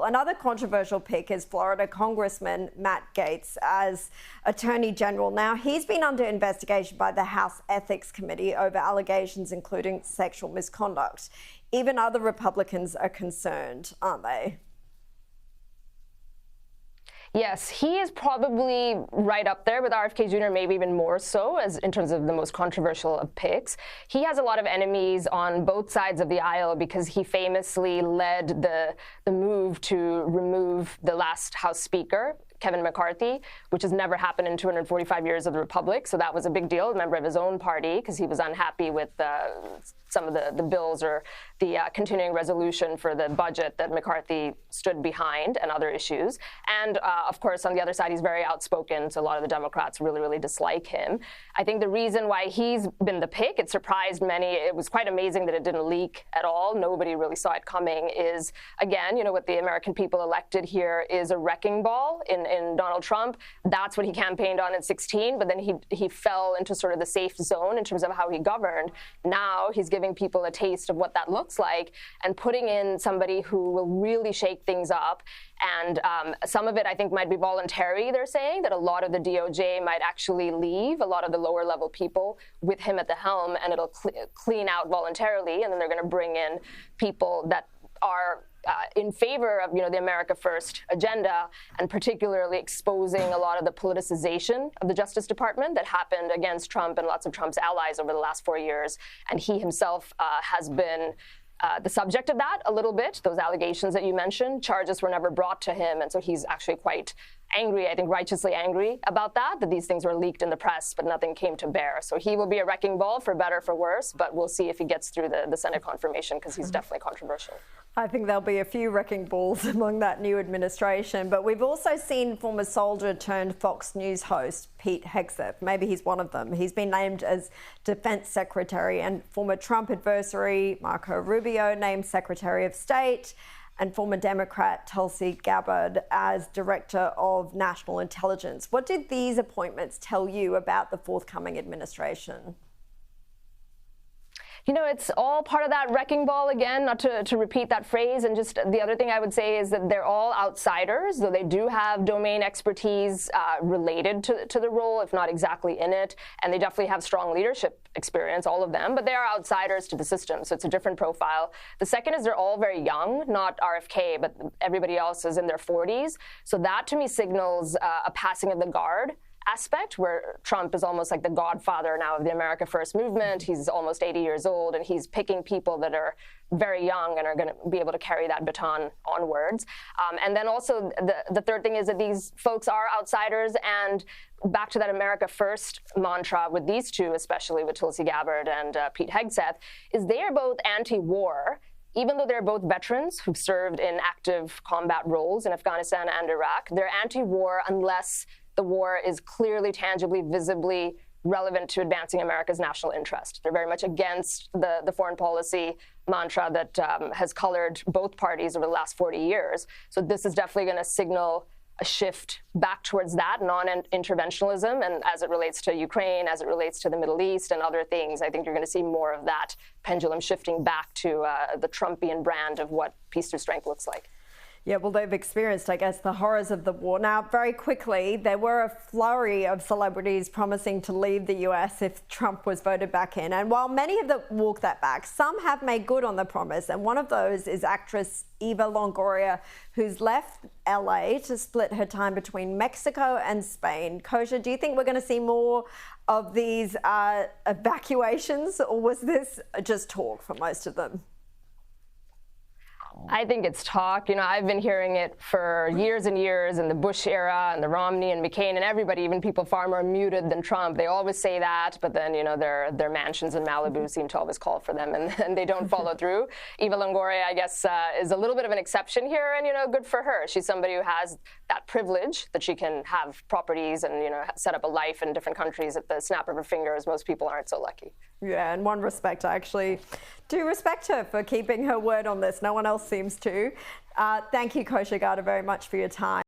Well, another controversial pick is Florida Congressman Matt Gaetz as Attorney General. Now, he's been under investigation by the House Ethics Committee over allegations including sexual misconduct. Even other Republicans are concerned, aren't they? Yes, he is probably right up there with RFK Jr., maybe even more so as in terms of the most controversial of picks. He has a lot of enemies on both sides of the aisle because he famously led the move to remove the last House Speaker, Kevin McCarthy, which has never happened in 245 years of the Republic. So that was a big deal, a member of his own party, because he was unhappy with some of the bills or the continuing resolution for the budget that McCarthy stood behind and other issues. And of course, on the other side, he's very outspoken. So a lot of the Democrats really, really dislike him. I think the reason why he's been the pick, it surprised many. It was quite amazing that it didn't leak at all. Nobody really saw it coming is, again, you know, what the American people elected here is a wrecking ball in Donald Trump. That's what he campaigned on in 2016, but then he fell into sort of the safe zone in terms of how he governed. Now he's giving people a taste of what that looks like and putting in somebody who will really shake things up. And some of it, I think, might be voluntary, they're saying, that a lot of the DOJ might actually leave, a lot of the lower level people with him at the helm, and it'll clean out voluntarily, and then they're going to bring in people that are in favor of, you know, the America First agenda, and particularly exposing a lot of the politicization of the Justice Department that happened against Trump and lots of Trump's allies over the last 4 years. And he himself has been the subject of that a little bit. Those allegations that you mentioned, charges were never brought to him. And so he's actually quite angry, I think righteously angry about that these things were leaked in the press, but nothing came to bear. So he will be a wrecking ball, for better, for worse, but we'll see if he gets through the Senate confirmation, because he's definitely controversial. I think there'll be a few wrecking balls among that new administration. But we've also seen former soldier turned Fox News host Pete Hegseth. Maybe he's one of them. He's been named as Defense Secretary, and former Trump adversary Marco Rubio named Secretary of State, and former Democrat Tulsi Gabbard as Director of National Intelligence. What did these appointments tell you about the forthcoming administration? You know, it's all part of that wrecking ball, again, not to repeat that phrase. And just the other thing I would say is that they're all outsiders, though they do have domain expertise related to the role, if not exactly in it. And they definitely have strong leadership experience, all of them, but they are outsiders to the system. So it's a different profile. The second is they're all very young, not RFK, but everybody else is in their 40s. So that to me signals a passing of the guard aspect, where Trump is almost like the godfather now of the America First movement. He's almost 80 years old, and he's picking people that are very young and are going to be able to carry that baton onwards. And then also the third thing is that these folks are outsiders, and back to that America First mantra with these two, especially with Tulsi Gabbard and Pete Hegseth, is they are both anti-war. Even though they're both veterans who've served in active combat roles in Afghanistan and Iraq, they're anti-war unless the war is clearly, tangibly, visibly relevant to advancing America's national interest. They're very much against the foreign policy mantra that has colored both parties over the last 40 years. So this is definitely going to signal a shift back towards that non-interventionalism. And as it relates to Ukraine, as it relates to the Middle East and other things, I think you're going to see more of that pendulum shifting back to the Trumpian brand of what peace through strength looks like. Yeah, well, they've experienced, I guess, the horrors of the war. Now, very quickly, there were a flurry of celebrities promising to leave the US if Trump was voted back in. And while many have walked that back, some have made good on the promise. And one of those is actress Eva Longoria, who's left LA to split her time between Mexico and Spain. Kosha, do you think we're going to see more of these evacuations, or was this just talk for most of them? I think it's talk. You know, I've been hearing it for years and years in the Bush era and the Romney and McCain and everybody, even people far more muted than Trump. They always say that, but then, you know, their mansions in Malibu seem to always call for them, and they don't follow through. Eva Longoria, I guess, is a little bit of an exception here, and, you know, good for her. She's somebody who has that privilege that she can have properties and, you know, set up a life in different countries at the snap of her fingers. Most people aren't so lucky. Yeah, in one respect, I actually do respect her for keeping her word on this. No one else seems to. Thank you, Kosha Gada, very much for your time.